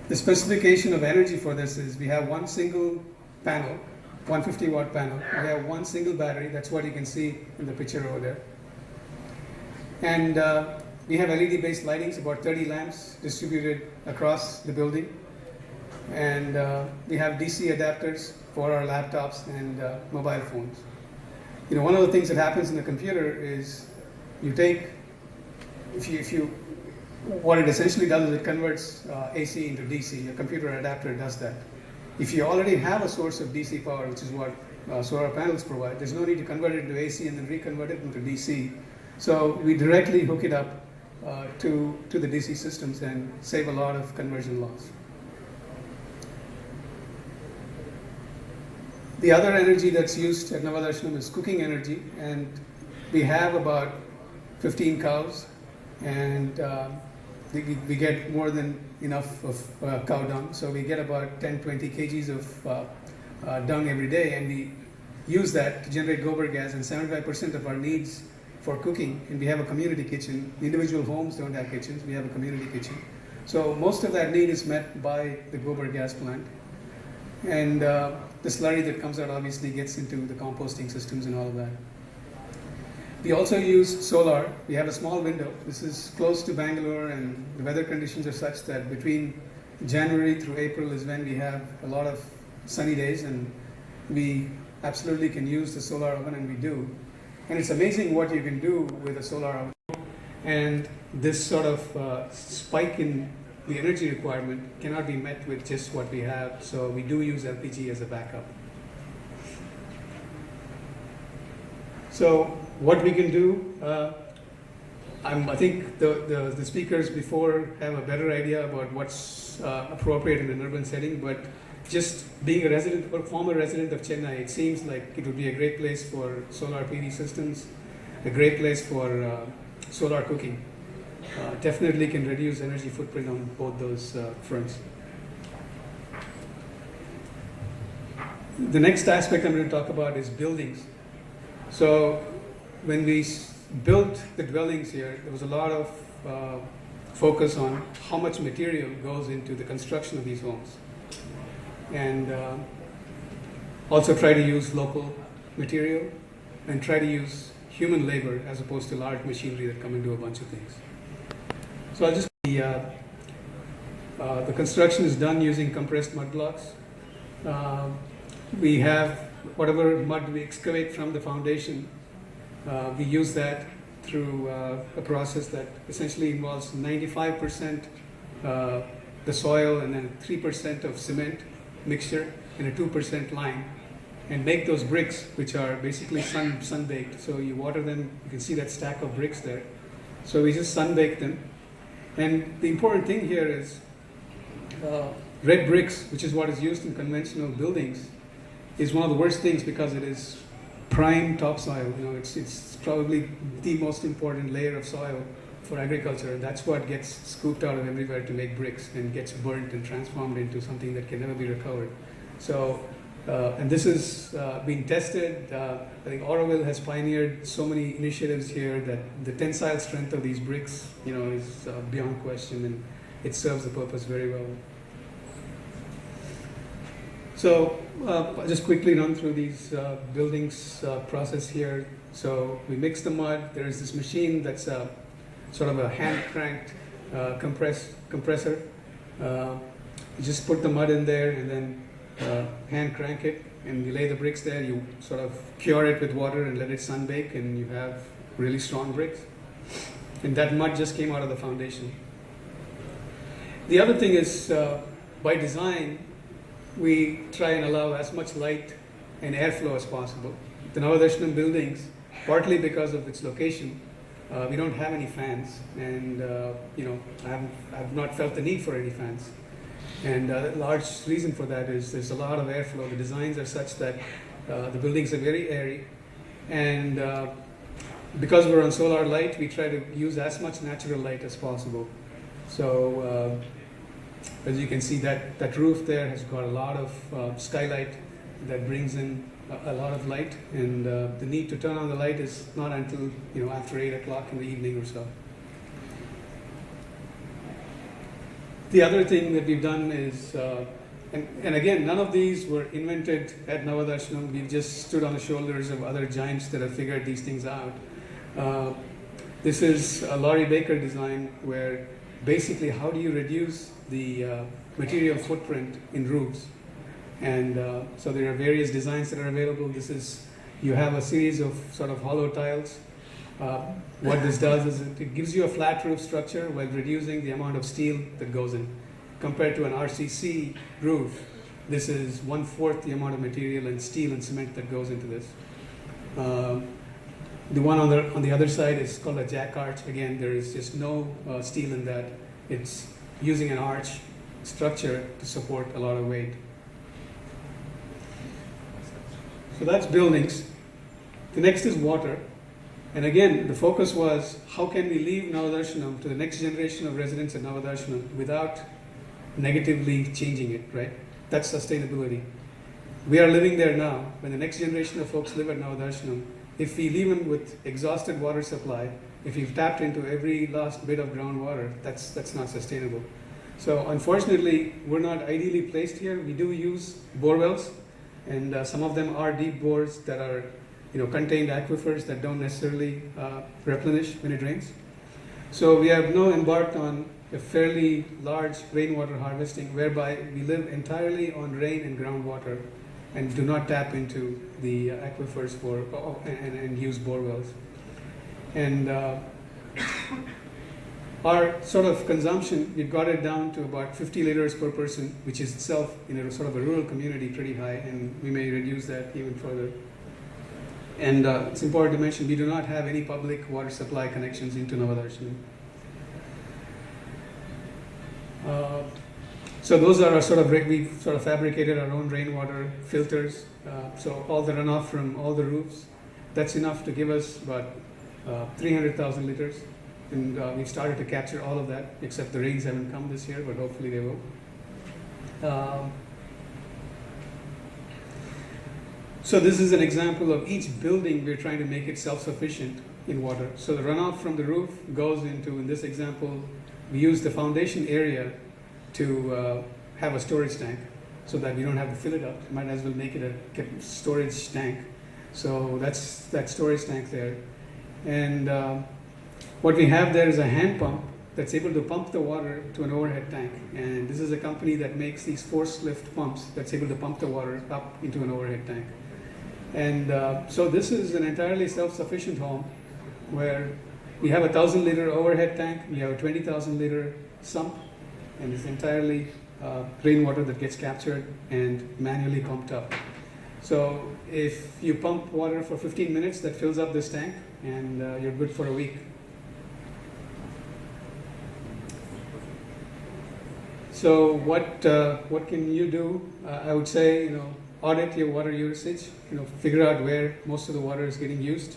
The specification of energy for this is we have one single panel, 150 watt panel. We have one single battery. That's what you can see in the picture over there. And we have LED based lightings, about 30 lamps distributed across the building. And we have DC adapters for our laptops and mobile phones. You know, one of the things that happens in the computer is you take, what it essentially does is it converts AC into DC. A computer adapter does that. If you already have a source of DC power, which is what solar panels provide, there's no need to convert it into AC and then reconvert it into DC. So we directly hook it up to the DC systems and save a lot of conversion loss. The other energy that's used at Navadarshana is cooking energy, and we have about 15 cows, and we get more than enough of cow dung, so we get about 10-20 kgs of dung every day, and we use that to generate gobar gas, and 75% of our needs for cooking, and we have a community kitchen. Individual homes don't have kitchens, we have a community kitchen. So most of that need is met by the gobar gas plant. And the slurry that comes out obviously gets into the composting systems and all of that. We also use solar. We have a small window. This is close to Bangalore, and the weather conditions are such that between January through April is when we have a lot of sunny days, and we absolutely can use the solar oven, and we do. And it's amazing what you can do with a solar oven. And this sort of spike in the energy requirement cannot be met with just what we have, so we do use LPG as a backup. So what we can do, I think the speakers before have a better idea about what's appropriate in an urban setting, but just being a resident or former resident of Chennai, it seems like it would be a great place for solar PV systems, a great place for solar cooking. Definitely can reduce energy footprint on both those fronts. The next aspect I'm going to talk about is buildings. So when we built the dwellings here, there was a lot of focus on how much material goes into the construction of these homes. And also try to use local material and try to use human labor as opposed to large machinery that come into a bunch of things. So I'll just the construction is done using compressed mud blocks. We have whatever mud we excavate from the foundation. We use that through a process that essentially involves 95% the soil and then 3% of cement mixture and a 2% lime, and make those bricks, which are basically sun baked. So you water them. You can see that stack of bricks there. So we just sun bake them. And the important thing here is red bricks, which is what is used in conventional buildings, is one of the worst things because it is prime topsoil. You know, it's probably the most important layer of soil for agriculture, and that's what gets scooped out of everywhere to make bricks and gets burnt and transformed into something that can never be recovered. So, and this is being tested. I think Auroville has pioneered so many initiatives here that the tensile strength of these bricks, you know, is beyond question, and it serves the purpose very well. So I'll just quickly run through these buildings process here. So we mix the mud. There is this machine that's sort of a hand-cranked compressor. You just put the mud in there and then hand crank it, and you lay the bricks there. You sort of cure it with water and let it sun bake, and you have really strong bricks. And that mud just came out of the foundation. The other thing is, by design, we try and allow as much light and airflow as possible. The Navadarshana buildings, partly because of its location, we don't have any fans, and you know, I've not felt the need for any fans. And a large reason for that is there's a lot of airflow. The designs are such that the buildings are very airy, and because we're on solar light, we try to use as much natural light as possible. So as you can see, that roof there has got a lot of skylight that brings in a lot of light, and the need to turn on the light is not until, you know, after 8 o'clock in the evening or so. The other thing that we've done is, and again, none of these were invented at Navadarshanam. We just stood on the shoulders of other giants that have figured these things out. This is a Laurie Baker design where basically how do you reduce the material footprint in roofs? And so there are various designs that are available. You have a series of sort of hollow tiles. What this does is it gives you a flat roof structure while reducing the amount of steel that goes in. Compared to an RCC roof, this is 1/4 the amount of material and steel and cement that goes into this. The one on the other side is called a jack arch. Again, there is just no steel in that. It's using an arch structure to support a lot of weight. So that's buildings. The next is water. And again, the focus was how can we leave Navadarshanam to the next generation of residents at Navadarshanam without negatively changing it, right? That's sustainability. We are living there now. When the next generation of folks live at Navadarshanam, if we leave them with exhausted water supply, if we've tapped into every last bit of groundwater, that's not sustainable. So unfortunately, we're not ideally placed here. We do use bore wells, and some of them are deep bores that are contained aquifers that don't necessarily replenish when it rains. So we have now embarked on a fairly large rainwater harvesting whereby we live entirely on rain and groundwater and do not tap into the aquifers and use bore wells. And our sort of consumption, we've got it down to about 50 liters per person, which is itself in a sort of a rural community pretty high, and we may reduce that even further. And it's important to mention we do not have any public water supply connections into Navadarshanam. So those are we've sort of fabricated our own rainwater filters. So all the runoff from all the roofs, that's enough to give us about 300,000 liters. And we've started to capture all of that, except the rains haven't come this year, but hopefully they will. So this is an example of each building. We're trying to make it self-sufficient in water. So the runoff from the roof goes into, in this example, we use the foundation area to have a storage tank so that we don't have to fill it up. Might as well make it a storage tank. So that's that storage tank there. And what we have there is a hand pump that's able to pump the water to an overhead tank. And this is a company that makes these force lift pumps that's able to pump the water up into an overhead tank. And so this is an entirely self-sufficient home where we have a 1,000-liter overhead tank, we have a 20,000-liter sump, and it's entirely rainwater that gets captured and manually pumped up. So if you pump water for 15 minutes, that fills up this tank, and you're good for a week. So what can you do? I would say, audit your water usage. Figure out where most of the water is getting used.